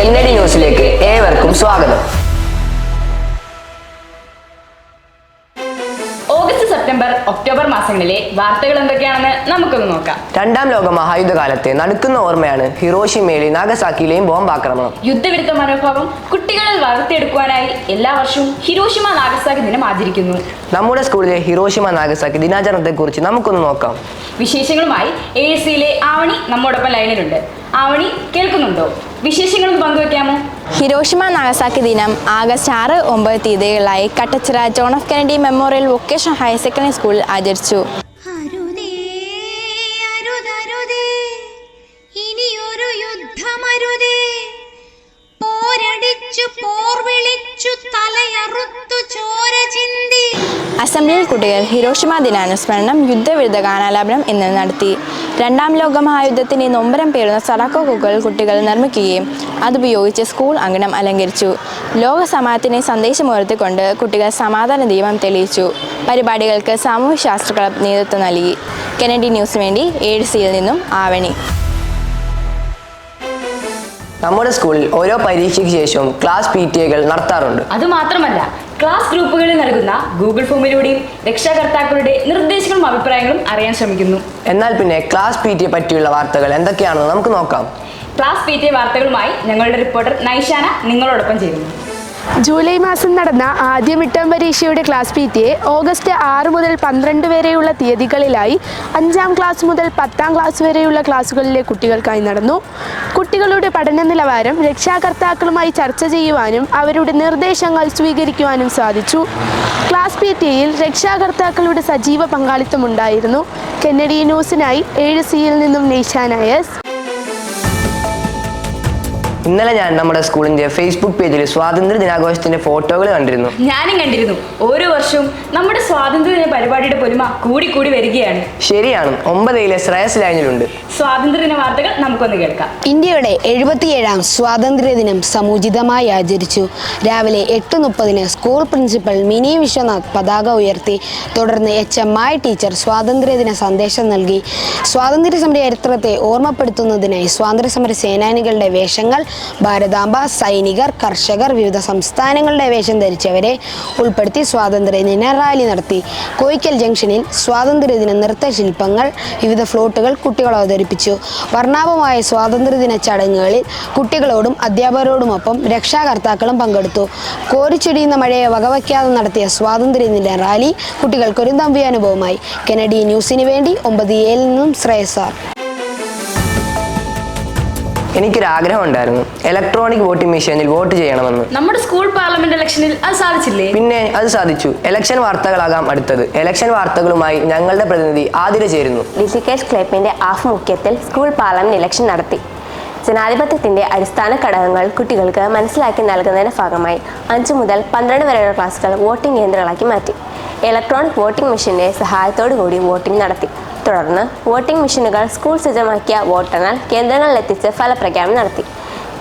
Kennedy ന്യൂസിലേക്ക് ഏവർക്കും സ്വാഗതം. ഓഗസ്റ്റ്, സെപ്റ്റംബർ, ഒക്ടോബർ മാസങ്ങളിലെ വാർത്തകൾ എന്തൊക്കെയാണെന്ന് നമുക്കൊന്ന് നോക്കാം. രണ്ടാം ലോക മഹായുദ്ധകാലത്തെ നടുക്കുന്ന ഓർമ്മയാണ് ഹിരോഷിമയിലെയും നാഗസാക്കിയിലെയും ബോംബാക്രമണം. യുദ്ധവിരുദ്ധ മനോഭാവം കുട്ടികളിൽ വളർത്തിയെടുക്കുവാനായി എല്ലാ വർഷവും ഹിരോഷിമ നാഗസാക്കി ദിനം ആചരിക്കുന്നു. നമ്മുടെ സ്കൂളിലെ ഹിരോഷിമ നാഗസാക്കി ദിനാചരണത്തെ കുറിച്ച് നമുക്കൊന്ന് നോക്കാം. വിശേഷങ്ങളുമായി ASCയിലെ ആവണി നമ്മോടൊപ്പം ലൈനിലുണ്ട്. ആവണി, കേൾക്കുന്നുണ്ടോ? വിശേഷങ്ങളൊന്ന് പങ്കുവെക്കാമോ? ഹിരോഷിമ നാഗസാക്കി ദിനം ആഗസ്റ്റ് 6, 9 തീയതികളിലായി Kattachira John F Kennedy memorial vocational higher secondary സ്കൂളിൽ ആചരിച്ചു. അസംബ്ലിയിൽ കുട്ടികൾ ഹിരോഷിമ ദിനാനുസ്മരണം, യുദ്ധവിരുദ്ധ ഗാനാലാപനം എന്നിവ നടത്തി. രണ്ടാം ലോക മഹായുദ്ധത്തിന്റെ നൊമ്പരം പേറുന്ന സടാക്കോക്കുകൾ കുട്ടികൾ നിർമ്മിക്കുകയും അതുപയോഗിച്ച് സ്കൂൾ അങ്കണം അലങ്കരിച്ചു. ലോക സമാധാനത്തിന് സന്ദേശമുയർത്തിക്കൊണ്ട് കുട്ടികൾ സമാധാന ദീപം തെളിയിച്ചു. പരിപാടികൾക്ക് സാമൂഹ്യശാസ്ത്ര ക്ലബ് നേതൃത്വം നൽകി. കെന്നഡി ന്യൂസിന് വേണ്ടി ASCയിൽ നിന്നും ആവണി. നമ്മുടെ സ്കൂളിൽ ഓരോ പരീക്ഷയ്ക്ക് ശേഷവും ക്ലാസ് PTA നടത്താറുണ്ട്. അതുമാത്രമല്ല, ക്ലാസ് ഗ്രൂപ്പുകളിൽ നൽകുന്ന ഗൂഗിൾ ഫോമിലൂടെയും രക്ഷാകർത്താക്കളുടെ നിർദ്ദേശങ്ങളും അഭിപ്രായങ്ങളും അറിയാൻ ശ്രമിക്കുന്നു. എന്നാൽ പിന്നെ ക്ലാസ് PTA പറ്റിയുള്ള വാർത്തകൾ എന്തൊക്കെയാണെന്ന് നമുക്ക് നോക്കാം. ക്ലാസ് PTA വാർത്തകളുമായി ഞങ്ങളുടെ റിപ്പോർട്ടർ നൈഷാന നിങ്ങളോടൊപ്പം ചേരുന്നു. ജൂലൈ മാസം നടന്ന ആദ്യ മിഡ്-ടേം പരീക്ഷയുടെ ക്ലാസ് PTA ഓഗസ്റ്റ് 6 മുതൽ 12 വരെയുള്ള തീയതികളിലായി 5ാം ക്ലാസ് മുതൽ 10ാം ക്ലാസ് വരെയുള്ള ക്ലാസ്സുകളിലെ കുട്ടികൾക്കായി നടന്നു. കുട്ടികളുടെ പഠന നിലവാരം രക്ഷാകർത്താക്കളുമായി ചർച്ച ചെയ്യുവാനും അവരുടെ നിർദ്ദേശങ്ങൾ സ്വീകരിക്കുവാനും സാധിച്ചു. ക്ലാസ് PTAയിൽ രക്ഷാകർത്താക്കളുടെ സജീവ പങ്കാളിത്തമുണ്ടായിരുന്നു. കെന്നഡി ന്യൂസിനായി ASCയിൽ നിന്നും നൈഷാന എസ്. ഇന്നലെ ഞാൻ നമ്മുടെ സ്കൂളിന്റെ ഫേസ്ബുക്ക് പേജിൽ സ്വാതന്ത്ര്യ ദിനാഘോഷത്തിന്റെ ഫോട്ടോകൾ കണ്ടിരുന്നു. ഞാനും കണ്ടിരുന്നു. ഓരോ വർഷവും നമ്മുടെ സ്വാതന്ത്ര്യദിന പരിപാടിയുടെ പൊലിമ കൂടി വരികയാണ്. ശരിയാണ്. 9ലെ ശ്രേയസ് ലൈനിലുണ്ട്. സ്വാതന്ത്ര്യദിന വാർത്തകൾ നമുക്കൊന്ന് കേൾക്കാം. ഇന്ത്യയുടെ 77ാം സ്വാതന്ത്ര്യദിനം സമുചിതമായി ആചരിച്ചു. രാവിലെ 8:30 സ്കൂൾ പ്രിൻസിപ്പൽ മിനി വിശ്വനാഥ് പതാക ഉയർത്തി. തുടർന്ന് HMI ടീച്ചർ സ്വാതന്ത്ര്യദിന സന്ദേശം നൽകി. സ്വാതന്ത്ര്യ സമര ചരിത്രത്തെ ഓർമ്മപ്പെടുത്തുന്നതിനായി സ്വാതന്ത്ര്യസമര സേനാനികളുടെ വേഷങ്ങൾ, ഭാരതാംബ, സൈനികർ, കർഷകർ, വിവിധ സംസ്ഥാനങ്ങളുടെ വേഷം ധരിച്ചവരെ ഉൾപ്പെടുത്തി സ്വാതന്ത്ര്യദിന റാലി നടത്തി. കോയിക്കൽ ജംഗ്ഷനിൽ സ്വാതന്ത്ര്യദിന നൃത്തശില്പങ്ങൾ, വിവിധ ഫ്ലോട്ടുകൾ കുട്ടികൾ അവതരിപ്പിച്ചു. വർണ്ണാഭമായ സ്വാതന്ത്ര്യദിന ചടങ്ങുകളിൽ കുട്ടികളോടും അധ്യാപകരോടുമൊപ്പം രക്ഷാകർത്താക്കളും പങ്കെടുത്തു. കോരിച്ചൊരിയുന്ന മഴയെ വകവയ്ക്കാതെ നടത്തിയ സ്വാതന്ത്ര്യദിന റാലി കുട്ടികൾക്കൊരു നവ്യ അനുഭവമായി. കെന്നഡി ന്യൂസിന് വേണ്ടി 9A നിന്നും ശ്രേയസാർ. എനിക്കൊരാഗ്രഹം ഉണ്ടായിരുന്നു, ഇലക്ട്രോണിക് വോട്ടിംഗ് മെഷീനിൽ വോട്ട് ചെയ്യണമെന്ന്. നമ്മുടെ സ്കൂൾ പാർലമെന്റ് ഇലക്ഷനിൽ അത് സാധിച്ചില്ലേ? പിന്നെ അത് സാധിച്ചു. ഇലക്ഷൻ വാർത്തകളാകാം അടുത്തത്. ഇലക്ഷൻ വാർത്തകളുമായി ഞങ്ങളുടെ പ്രതിനിധി ആതിര ചേരുന്നു. ഡിസിക്കേഴ്സ് ക്ലബിന്റെ ആഭിമുഖ്യത്തിൽ സ്കൂൾ പാർലമെന്റ് ഇലക്ഷൻ നടത്തി. ജനാധിപത്യത്തിന്റെ അടിസ്ഥാന ഘടകങ്ങൾ കുട്ടികൾക്ക് മനസ്സിലാക്കി നൽകുന്നതിന്റെ ഭാഗമായി 5 മുതൽ 12 വരെയുള്ള ക്ലാസുകൾ വോട്ടിംഗ് കേന്ദ്രങ്ങളാക്കി മാറ്റി. ഇലക്ട്രോണിക് വോട്ടിംഗ് മെഷീന്റെ സഹായത്തോടു കൂടി വോട്ടിംഗ് നടത്തി. തുടർന്ന് വോട്ടിംഗ് മെഷീനുകൾ സ്കൂൾ സജ്ജമാക്കിയ വോട്ടെണ്ണൽ കേന്ദ്രങ്ങളിലെത്തിച്ച് ഫലപ്രഖ്യാപനം നടത്തി.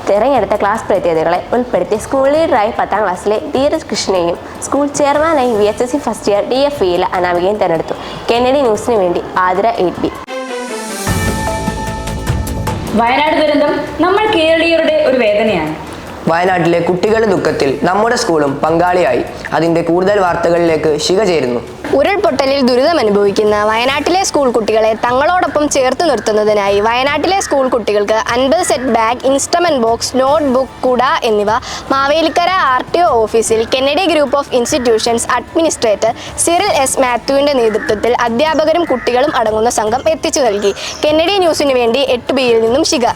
തിരഞ്ഞെടുത്ത ക്ലാസ് പ്രതിനിധികളെ ഉൾപ്പെടുത്തി സ്കൂൾ ലീഡറായി 10ാം ക്ലാസ്സിലെ ധീരജ് കൃഷ്ണയെയും സ്കൂൾ ചെയർമാനായി VHSC ഫസ്റ്റ് ഇയർ DFEയിലെ അനാമികയും തിരഞ്ഞെടുത്തു. കെന്നഡി ന്യൂസിന് വേണ്ടി ആതിര 8B. വയനാട് ദുരന്തം നമ്മൾ കേരളീയരുടെ ഒരു വേദനയാണ്. വയനാട്ടിലെ കുട്ടികളുടെ ദുഃഖത്തിൽ നമ്മുടെ സ്കൂളും പങ്കാളിയായി. അതിന്റെ കൂടുതൽ വാർത്തകളിലേക്ക് ശിഖ ചേരുന്നു. ഉരുൾപൊട്ടലിൽ ദുരിതമനുഭവിക്കുന്ന വയനാട്ടിലെ സ്കൂൾ കുട്ടികളെ തങ്ങളോടൊപ്പം ചേർത്ത് നിർത്തുന്നതിനായി വയനാട്ടിലെ സ്കൂൾ കുട്ടികൾക്ക് 50 set bag, instrument box, note book, കുട എന്നിവ മാവേലിക്കര RTO ഓഫീസിൽ Kennedy group of institutions administrator Cyril S. മാത്യുവിന്റെ നേതൃത്വത്തിൽ അധ്യാപകരും കുട്ടികളും അടങ്ങുന്ന സംഘം എത്തിച്ചു നൽകി. കെന്നഡി ന്യൂസിന് വേണ്ടി 8Bയിൽ നിന്നും ശിഖ.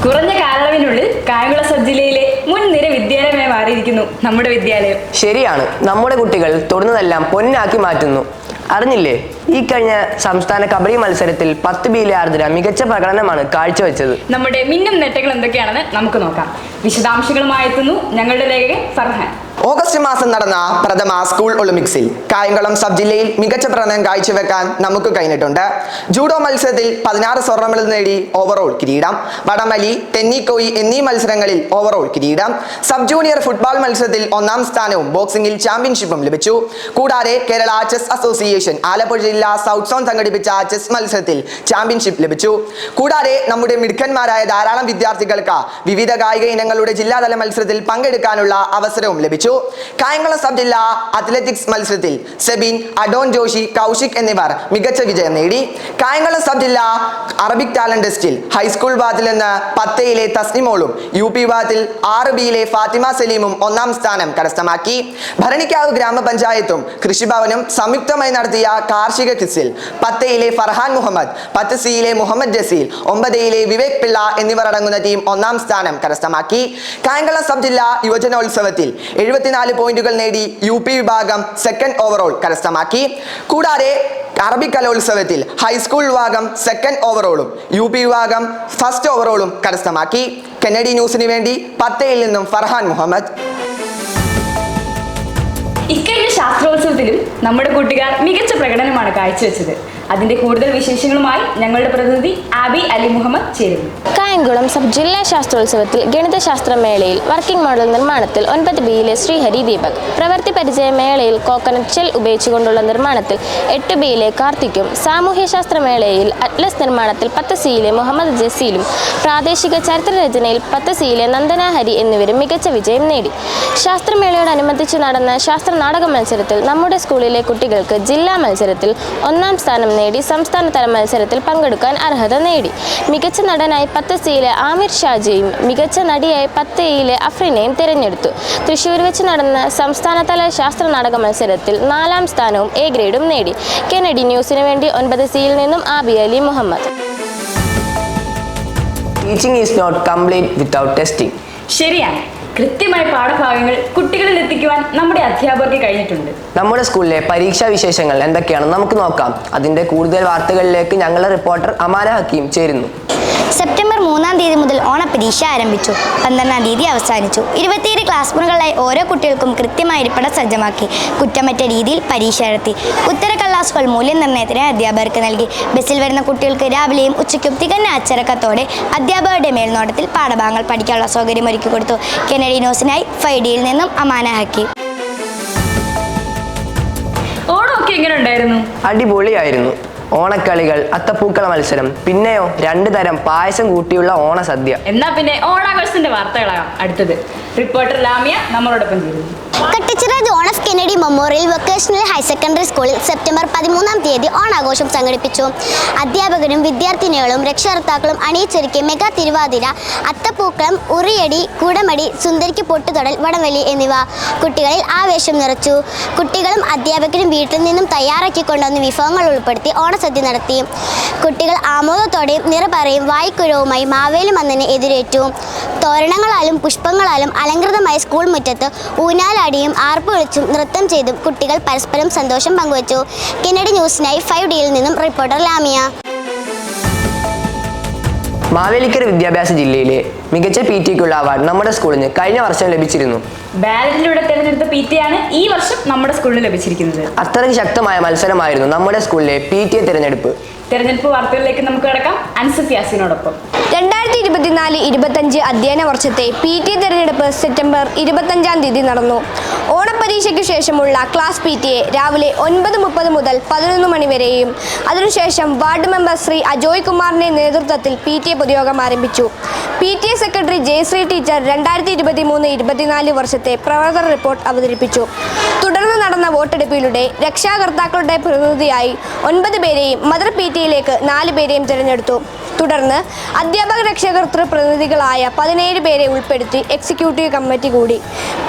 കുറഞ്ഞ കാലയളവിനുള്ളിൽ കായംകുളം സബ് ജില്ലയിലെ മുൻനിര വിദ്യാലയമായി മാറിയിരിക്കുന്നു നമ്മുടെ വിദ്യാലയം. ശരിയാണ്. നമ്മുടെ കുട്ടികൾ തൊടുന്നതെല്ലാം പൊന്നാക്കി മാറ്റുന്നു. അറിഞ്ഞില്ലേ, ഈ കഴിഞ്ഞ സംസ്ഥാന കബഡി മത്സരത്തിൽ 10Bയിലെ ആർദ്ര മികച്ച പ്രകടനമാണ് കാഴ്ചവെച്ചത്. നമ്മുടെ മിന്നും നേട്ടങ്ങൾ എന്തൊക്കെയാണെന്ന് നമുക്ക് നോക്കാം. വിശദാംശങ്ങളുമായി എത്തുന്നു ഞങ്ങളുടെ ലേഖകൻ ഫർഹാൻ. ഓഗസ്റ്റ് മാസം നടന്ന പ്രഥമ സ്കൂൾ ഒളിമ്പിക്സിൽ കായംകുളം സബ് ജില്ലയിൽ മികച്ച പ്രകടനം കാഴ്ചവെക്കാൻ നമുക്ക് കഴിഞ്ഞിട്ടുണ്ട്. ജൂഡോ മത്സരത്തിൽ 16 സ്വർണ്ണ മെഡൽ നേടി ഓവറോൾ കിരീടം, വടംവലി, ടെന്നിക്കോയി എന്നീ മത്സരങ്ങളിൽ ഓവറോൾ കിരീടം. സബ് ജൂനിയർ ഫുട്ബോൾ മത്സരത്തിൽ 1ാം സ്ഥാനവും ബോക്സിംഗിൽ ചാമ്പ്യൻഷിപ്പും ലഭിച്ചു. കൂടാതെ കേരള ചെസ് അസോസിയേഷൻ ആലപ്പുഴ ജില്ലാ സൗത്ത് സോൺ സംഘടിപ്പിച്ച ചെസ് മത്സരത്തിൽ ചാമ്പ്യൻഷിപ്പ് ലഭിച്ചു. കൂടാതെ നമ്മുടെ മിടുക്കന്മാരായ ധാരാളം വിദ്യാർത്ഥികൾക്ക് വിവിധ കായിക ഇനങ്ങളുടെ ജില്ലാതല മത്സരത്തിൽ പങ്കെടുക്കാനുള്ള അവസരവും ലഭിച്ചു. കായംകുളം സബ് ജില്ലാ അത്ലറ്റിക്സ് മത്സരത്തിൽ സെബിൻ, അഡോൺ ജോഷി, കൗശിക് എന്നിവർ മികച്ച വിജയം നേടി. കായംകുളം സബ് ജില്ലാ അറബിക് ടാലന്റ് ടെസ്റ്റിൽ ഹൈസ്കൂൾ വിഭാഗത്തിൽ നിന്ന് 10യിലെ തസ്നിമോളും UP വിഭാഗത്തിൽ 6Bയിലെ ഫാത്തിമ സലീമും 1ാം സ്ഥാനം കരസ്ഥമാക്കി. ഭരണിക്കാവ് ഗ്രാമപഞ്ചായത്തും കൃഷിഭവനും സംയുക്തമായി നടത്തിയ കാർഷിക ക്വിസിൽ 10യിലെ ഫർഹാൻ മുഹമ്മദ്, 10Cയിലെ മുഹമ്മദ് ജസീൽ, 9യിലെ വിവേക് പിള്ള എന്നിവർ അടങ്ങുന്ന ടീം 1ാം സ്ഥാനം കരസ്ഥമാക്കി. കായംകുളം സബ് ജില്ലാ യുവജനോത്സവത്തിൽ 74 പോയിന്റുകൾ നേടി UP വിഭാഗം സെക്കൻഡ് ഓവറോൾ കരസ്ഥമാക്കി. കൂടാതെ അറബിക് കലോത്സവത്തിൽ ഹൈസ്കൂൾ വിഭാഗം സെക്കൻഡ് ഓവറോളും UP വിഭാഗം ഫസ്റ്റ് ഓവറോളും കരസ്ഥമാക്കി. കെന്നഡി ന്യൂസിന് വേണ്ടി 10യിൽ നിന്നും ഫർഹാൻ മുഹമ്മദ്. ഇക്കഴിഞ്ഞ ശാസ്ത്രോത്സവത്തിലും നമ്മുടെ കൂട്ടുകാർ മികച്ച പ്രകടനമാണ് കാഴ്ചവെച്ചത്. അതിന്റെ കൂടുതൽ വിശേഷങ്ങളുമായി ഞങ്ങളുടെ പ്രതിനിധി ആബി അലി മുഹമ്മദ് ചേരുന്നു. കായംകുളം സബ് ജില്ലാ ശാസ്ത്രോത്സവത്തിൽ ഗണിതശാസ്ത്ര മേളയിൽ വർക്കിംഗ് മോഡൽ നിർമ്മാണത്തിൽ 9Bയിലെ ശ്രീഹരി ദീപക്, പ്രവൃത്തി പരിചയ മേളയിൽ കോക്കനട്ട് ഷെൽ ഉപയോഗിച്ചുകൊണ്ടുള്ള നിർമ്മാണത്തിൽ 8Bയിലെ കാർത്തിക്കും, സാമൂഹ്യശാസ്ത്ര മേളയിൽ അറ്റ്ലസ് നിർമ്മാണത്തിൽ 10Cയിലെ മുഹമ്മദ് ജസീലും, പ്രാദേശിക ചരിത്രരചനയിൽ 10Cയിലെ നന്ദന ഹരി എന്നിവരും മികച്ച വിജയം നേടി. ശാസ്ത്രമേളയോടനുബന്ധിച്ച് നടന്ന ശാസ്ത്ര നാടക മത്സരത്തിൽ നമ്മുടെ സ്കൂളിലെ കുട്ടികൾക്ക് ജില്ലാ മത്സരത്തിൽ 1ാം സ്ഥാനം നേടി സംസ്ഥാനതല മത്സരത്തിൽ പങ്കെടുക്കാൻ അർഹത നേടി. മികച്ച നടനായി 10Cയിലെ ആമിർ ഷാജിയും മികച്ച നടിയായി 10Aയിലെ അഫ്രിനെയും തിരഞ്ഞെടുത്തു. തൃശ്ശൂർ വെച്ച് നടന്ന സംസ്ഥാനതല ശാസ്ത്ര നാടക മത്സരത്തിൽ 4ാം സ്ഥാനവും A ഗ്രേഡും നേടി. കെന്നഡി ന്യൂസിന് വേണ്ടി 9Cയിൽ നിന്നും Abi Ali Muhammad. Teaching is not complete without testing. ശരിയാണ്. കൃത്യമായ പാഠഭാഗങ്ങൾ കുട്ടികളിൽ എത്തിക്കുവാൻ നമ്മുടെ അധ്യാപകർക്ക് കഴിഞ്ഞിട്ടുണ്ട്. നമ്മുടെ സ്കൂളിലെ പരീക്ഷാ വിശേഷങ്ങൾ എന്തൊക്കെയാണെന്ന് നമുക്ക് നോക്കാം. അതിന്റെ കൂടുതൽ വാർത്തകളിലേക്ക് ഞങ്ങളുടെ റിപ്പോർട്ടർ അമാന ഹക്കീം ചേരുന്നു. സെപ്റ്റംബർ 3-ാം തീയതി മുതൽ ഓണപരീക്ഷ ആരംഭിച്ചു. 12-ാം തീയതി അവസാനിച്ചു. 27 ക്ലാസ് മുറികളിലായി ഓരോ കുട്ടികൾക്കും കൃത്യമായ ഇരിപ്പിടം സജ്ജമാക്കി കുറ്റമറ്റ രീതിയിൽ പരീക്ഷ നടത്തി. ഉത്തരക്കടലാസുകൾ മൂല്യനിർണ്ണയത്തിന് അധ്യാപകർക്ക് നൽകി. ബസ്സിൽ വരുന്ന കുട്ടികൾക്ക് രാവിലെയും ഉച്ചയ്ക്കും തികഞ്ഞ അച്ചടക്കത്തോടെ അധ്യാപകരുടെ മേൽനോട്ടത്തിൽ പാഠഭാഗങ്ങൾ പഠിക്കാനുള്ള സൗകര്യം ഒരുക്കി കൊടുത്തു. കെന്നഡി ന്യൂസിനായി 5Dയിൽ നിന്നും അമാന ഹക്കി. ഓണമൊക്കെ എങ്ങനെ ഉണ്ടായിരുന്നു? അടിപൊളിയായിരുന്നു. ഓണക്കളികൾ, അത്തപ്പൂക്കള മത്സരം, പിന്നെയോ 2 തരം പായസം കൂട്ടിയുള്ള ഓണസദ്യ. എന്നാ പിന്നെ ഓണാഘോഷത്തിന്റെ വാർത്തകളാകാം അടുത്തത്. റിപ്പോർട്ടർ ലാമിയ നമ്മളോടൊപ്പം ചേരുന്നു. Kattachira John F Kennedy memorial vocational higher secondary സ്കൂളിൽ സെപ്റ്റംബർ 13-ാം തീയതി ഓണാഘോഷം സംഘടിപ്പിച്ചു. അധ്യാപകരും വിദ്യാർത്ഥിനികളും രക്ഷകർത്താക്കളും അണിയിച്ചൊരുക്കിയ മെഗാ തിരുവാതിര, അത്തപ്പൂക്കളം, ഉറിയടി, കുടമടി, സുന്ദരിക്ക് പൊട്ടുതൊടൽ, വടംവലി എന്നിവ കുട്ടികളിൽ ആവേശം നിറച്ചു. കുട്ടികളും അധ്യാപകരും വീട്ടിൽ നിന്നും തയ്യാറാക്കിക്കൊണ്ടുവന്ന വിഭവങ്ങൾ ഉൾപ്പെടുത്തി ഓണസദ്യ നടത്തി. കുട്ടികൾ ആമോദത്തോടെയും നിറപറയും വായ്ക്കുഴവുമായി മാവേലി മന്നനെ എതിരേറ്റു. തോരണങ്ങളാലും പുഷ്പങ്ങളാലും അലങ്കൃതമായ സ്കൂൾ മുറ്റത്ത് ഊഞ്ഞാലാടിയും ആർപ്പ് വിളിച്ചും നൃത്തം ചെയ്തും കുട്ടികൾ പരസ്പരം സന്തോഷം പങ്കുവച്ചു. കെന്നഡി ന്യൂസിനായി 5Dയിൽ നിന്നും റിപ്പോർട്ടർ ലാമിയ. മാവേലിക്കര വിദ്യാഭ്യാസ ജില്ലയിലെ മികച്ച PTക്കുള്ള അവാർഡ് നമ്മുടെ സ്കൂളിന് കഴിഞ്ഞ വർഷം ലഭിച്ചിരുന്നു. ബാലറ്റിലൂടെ തിരഞ്ഞെടുത്ത PT-യാണ് ഈ വർഷം നമ്മുടെ സ്കൂളിന് ലഭിച്ചിരിക്കുന്നത്. അത്രയ്ക്ക് ശക്തമായ മത്സരമായിരുന്നു നമ്മുടെ സ്കൂളിലെ PTA തിരഞ്ഞെടുപ്പ്. തെരഞ്ഞെടുപ്പ് വാർത്തകളിലേക്ക് നമുക്ക് കടക്കാം. അൻസഫ് യാസിനോടൊപ്പം. 2024-25 അധ്യയന വർഷത്തെ PTA തിരഞ്ഞെടുപ്പ് സെപ്റ്റംബർ 25-ാം തീയതി നടന്നു. ഓണപരീക്ഷയ്ക്ക് ശേഷമുള്ള ക്ലാസ് PTA രാവിലെ 9:30 മുതൽ 11 മണി വരെയും അതിനുശേഷം വാർഡ് മെമ്പർ ശ്രീ അജോയ് കുമാറിന്റെ നേതൃത്വത്തിൽ PTA പൊതുയോഗം ആരംഭിച്ചു. PTA സെക്രട്ടറി ജയശ്രീ ടീച്ചർ 2023-24 വർഷത്തെ പ്രവർത്തന റിപ്പോർട്ട് അവതരിപ്പിച്ചു. തുടർന്ന് നടന്ന വോട്ടെടുപ്പിലൂടെ രക്ഷാകർത്താക്കളുടെ പ്രതിനിധിയായി 9 പേരെയും മദർ PTയിലേക്ക് 4 പേരെയും തിരഞ്ഞെടുത്തു. തുടർന്ന് അധ്യാപക രക്ഷകർത്തൃ പ്രതിനിധികളായ 17 പേരെ ഉൾപ്പെടുത്തി എക്സിക്യൂട്ടീവ് കമ്മിറ്റി കൂടി.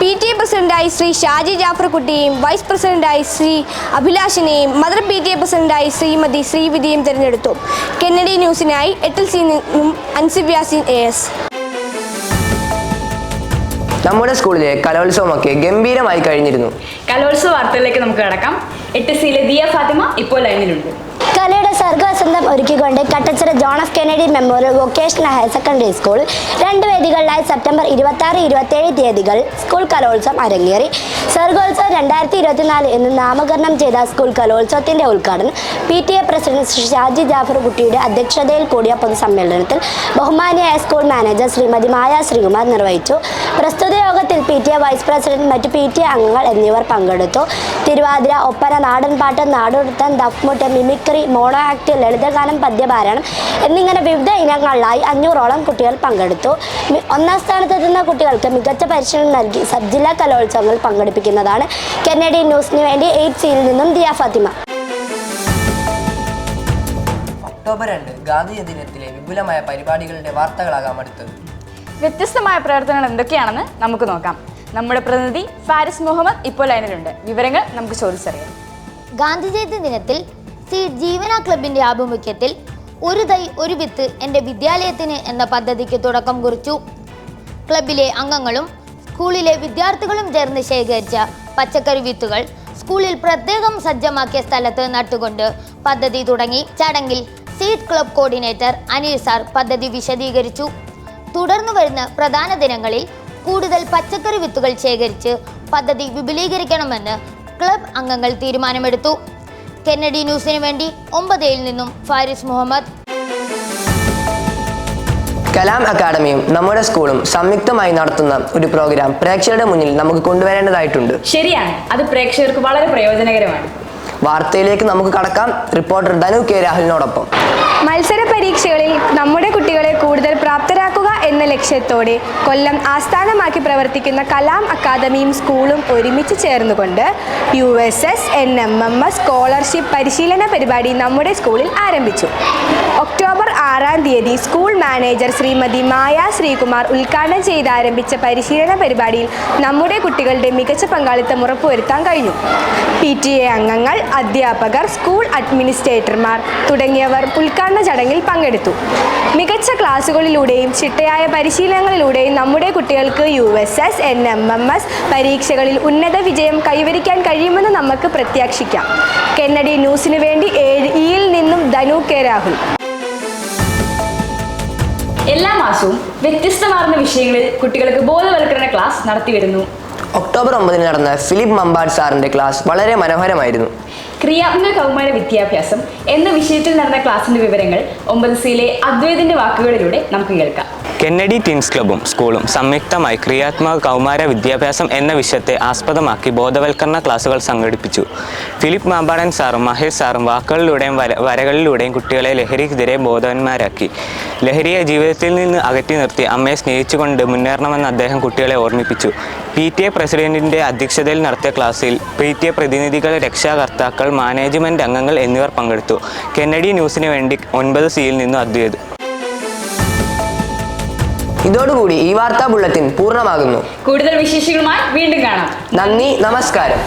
PTA പ്രസിഡന്റായി ശ്രീ ഷാജി ജാഫർ കുട്ടിയെയും വൈസ് പ്രസിഡന്റായി ശ്രീ അഭിലാഷിനെയും മദർ PTA പ്രസിഡന്റായി ശ്രീമതി ശ്രീവിധിയും തിരഞ്ഞെടുത്തു. കെന്നഡി ന്യൂസിനായി 8Cയിൽ നിന്നും അൻസിഫ് യാസിൻ AS. നമ്മുടെ സ്കൂളിലെ കലോത്സവമൊക്കെ ഗംഭീരമായി കഴിഞ്ഞിരുന്നു. കലോത്സവ വാർത്തകളിലേക്ക് നമുക്ക് കടക്കാം. 8Cയിലെ ദിയ ഫാത്തിമ ഇപ്പോൾ ലൈനിലുണ്ട്. കലയുടെ സർഗവസന്തം ഒരുക്കിക്കൊണ്ട് Kattachira John F Kennedy memorial vocational higher secondary school 2 വേദികളിലായി സെപ്റ്റംബർ 26-27 തീയതികൾ സ്കൂൾ കലോത്സവം അരങ്ങേറി. സർഗോത്സവം 2024 എന്ന് നാമകരണം ചെയ്ത സ്കൂൾ കലോത്സവത്തിന്റെ ഉദ്ഘാടനം PTA പ്രസിഡന്റ് ശ്രീ ഷാജി ജാഫർ കുട്ടിയുടെ അധ്യക്ഷതയിൽ കൂടിയ പൊതുസമ്മേളനത്തിൽ ബഹുമാനിയായ സ്കൂൾ മാനേജർ ശ്രീമതി മായ ശ്രീകുമാർ നിർവഹിച്ചു. പ്രസ്തുത യോഗത്തിൽ PTA വൈസ് പ്രസിഡന്റ്, മറ്റു PTA അംഗങ്ങൾ എന്നിവർ പങ്കെടുത്തു. തിരുവാതിര, ഒപ്പന, നാടൻപാട്ട്, നാടോടിത്തം, ദഫ്മുട്ട്, മിമിക്രി, മോണോ ആക്ട്, ലളിതഗാനം, പദ്യപാരായണം എന്നിങ്ങനെ വിവിധ ഇനങ്ങളിലായി 500ഓളം കുട്ടികൾ പങ്കെടുത്തു. 1ാം സ്ഥാനത്തെത്തുന്ന കുട്ടികൾക്ക് മികച്ച പരിശീലനം നൽകി സബ് ജില്ലാ കലോത്സവങ്ങളിൽ പങ്കെടുപ്പിക്കുന്നതാണ്. കെന്നഡി ന്യൂസിന് വേണ്ടി 8Cയിൽ നിന്നും ദിയ ഫാത്തിമ. ഒക്ടോബർ 2 ഗാന്ധി ദിനത്തിലെ വിപുലമായ പരിപാടികളുടെ വാർത്തകളാകാം അടുത്തത്. വ്യത്യസ്തമായ പ്രവർത്തനങ്ങൾ എന്തൊക്കെയാണെന്ന് നമുക്ക് നോക്കാം. നമ്മുടെ പ്രതിനിധി ഫാരിസ് മുഹമ്മദ് ഇപ്പോൾ ലൈനിലുണ്ട്. വിവരങ്ങൾ നമുക്ക് ചോദിച്ചറിയാം. ഗാന്ധി ജയന്തി ദിനത്തിൽ സീഡ് ജീവന ക്ലബിന്റെ ആഭിമുഖ്യത്തിൽ ഒരു തൈ ഒരു വിത്ത് എൻ്റെ വിദ്യാലയത്തിന് എന്ന പദ്ധതിക്ക് തുടക്കം കുറിച്ചു. ക്ലബിലെ അംഗങ്ങളും സ്കൂളിലെ വിദ്യാർത്ഥികളും ചേർന്ന് ശേഖരിച്ച പച്ചക്കറി വിത്തുകൾ സ്കൂളിൽ പ്രത്യേകം സജ്ജമാക്കിയ സ്ഥലത്ത് നട്ടുകൊണ്ട് പദ്ധതി തുടങ്ങി. ചടങ്ങിൽ seed club coordinator Anil sir പദ്ധതി വിശദീകരിച്ചു. തുടർന്നു വരുന്ന പ്രധാന ദിനങ്ങളിൽ കൂടുതൽ പച്ചക്കറി വിത്തുകൾ ശേഖരിച്ച് പദ്ധതി വിപുലീകരിക്കണമെന്ന് ക്ലബ് അംഗങ്ങൾ തീരുമാനമെടുത്തു. കെന്നഡി ന്യൂസിന് വേണ്ടി 9Aയിൽ നിന്നും ഫാരിസ് മുഹമ്മദ്. കലാം അക്കാദമിയും നമ്മുടെ സ്കൂളും സംയുക്തമായി നടത്തുന്ന ഒരു പ്രോഗ്രാം പ്രേക്ഷകരുടെ മുന്നിൽ നമുക്ക് കൊണ്ടുവരേണ്ടതായിട്ടുണ്ട്. ശരിയാണ്, അത് പ്രേക്ഷകർക്ക് വളരെ പ്രയോജനകരമാണ്. വാർത്തയിലേക്ക് നമുക്ക് കടക്കാം. റിപ്പോർട്ടർ ധനു കെ രാഹുലിനോടൊപ്പം. മത്സര പരീക്ഷകളിൽ നമ്മുടെ കുട്ടികളെ കൂടുതൽ പ്രാപ്തരാക്കുക എന്ന ലക്ഷ്യത്തോടെ കൊല്ലം ആസ്ഥാനമാക്കി പ്രവർത്തിക്കുന്ന കലാം അക്കാദമിയും സ്കൂളും ഒരുമിച്ച് ചേർന്നുകൊണ്ട് USS NMMS സ്കോളർഷിപ്പ് പരിശീലന പരിപാടി നമ്മുടെ സ്കൂളിൽ ആരംഭിച്ചു. ഒക്ടോബർ 6-ാം തീയതി സ്കൂൾ മാനേജർ ശ്രീമതി മായ ശ്രീകുമാർ ഉദ്ഘാടനം ചെയ്ത് ആരംഭിച്ച പരിശീലന പരിപാടിയിൽ നമ്മുടെ കുട്ടികളുടെ മികച്ച പങ്കാളിത്തം ഉറപ്പുവരുത്താൻ കഴിഞ്ഞു. PTA അംഗങ്ങൾ, അധ്യാപകർ, സ്കൂൾ അഡ്മിനിസ്ട്രേറ്റർമാർ തുടങ്ങിയവർ ഉദ്ഘാടന ചടങ്ങിൽ പങ്കെടുത്തു. മികച്ച ക്ലാസുകളിലൂടെയും ചിട്ടയായ പരിശീലനങ്ങളിലൂടെയും നമ്മുടെ കുട്ടികൾക്ക് USS NMMS പരീക്ഷകളിൽ ഉന്നത വിജയം കൈവരിക്കാൻ കഴിയുമെന്ന് നമുക്ക് പ്രത്യാശിക്കാം. കെന്നഡി ന്യൂസിന് വേണ്ടി 7Eയിൽ നിന്നും ധനു കെ രാഹുൽ. എല്ലാ മാസവും വ്യത്യസ്തമാർന്ന വിഷയങ്ങളിൽ കുട്ടികൾക്ക് ബോധവൽക്കരണ ക്ലാസ് നടത്തിവരുന്നു. ഒക്ടോബർ 9 നടന്ന ഫിലിപ്പ് മമ്പാട് സാറിന്റെ ക്ലാസ് വളരെ മനോഹരമായിരുന്നു. ക്രിയാത്മക കൗമാര വിദ്യാഭ്യാസം എന്ന വിഷയത്തിൽ നടന്ന ക്ലാസിന്റെ വിവരങ്ങൾ 9Cയിലെ അദ്വൈതിന്റെ വാക്കുകളിലൂടെ നമുക്ക് കേൾക്കാം. കെന്നഡി ടീൻസ് ക്ലബ്ബും സ്കൂളും സംയുക്തമായി ക്രിയാത്മക കൗമാര വിദ്യാഭ്യാസം എന്ന വിഷയത്തെ ആസ്പദമാക്കി ബോധവൽക്കരണ ക്ലാസുകൾ സംഘടിപ്പിച്ചു. ഫിലിപ്പ് മാമ്പാടൻ സാറും മഹേഷ് സാറും വാക്കുകളിലൂടെയും വരകളിലൂടെയും കുട്ടികളെ ലഹരിക്കെതിരെ ബോധവാന്മാരാക്കി. ലഹരിയെ ജീവിതത്തിൽ നിന്ന് അകറ്റി നിർത്തി അമ്മയെ സ്നേഹിച്ചുകൊണ്ട് മുന്നേറണമെന്ന് അദ്ദേഹം കുട്ടികളെ ഓർമ്മിപ്പിച്ചു. PTA പ്രസിഡന്റിന്റെ അധ്യക്ഷതയിൽ നടത്തിയ ക്ലാസ്സിൽ PTA പ്രതിനിധികൾ, രക്ഷാകർത്താക്കൾ, മാനേജ്മെന്റ് അംഗങ്ങൾ എന്നിവർ പങ്കെടുത്തു. കെന്നഡി ന്യൂസിന് വേണ്ടി 9Cയിൽ നിന്നും അദ്വൈത്. ഇതോടുകൂടി ഈ വാർത്താ ബുള്ളറ്റിൻ പൂർണ്ണമാകുന്നു. കൂടുതൽ വിശേഷങ്ങളുമായി വീണ്ടും കാണാം. നന്ദി, നമസ്കാരം.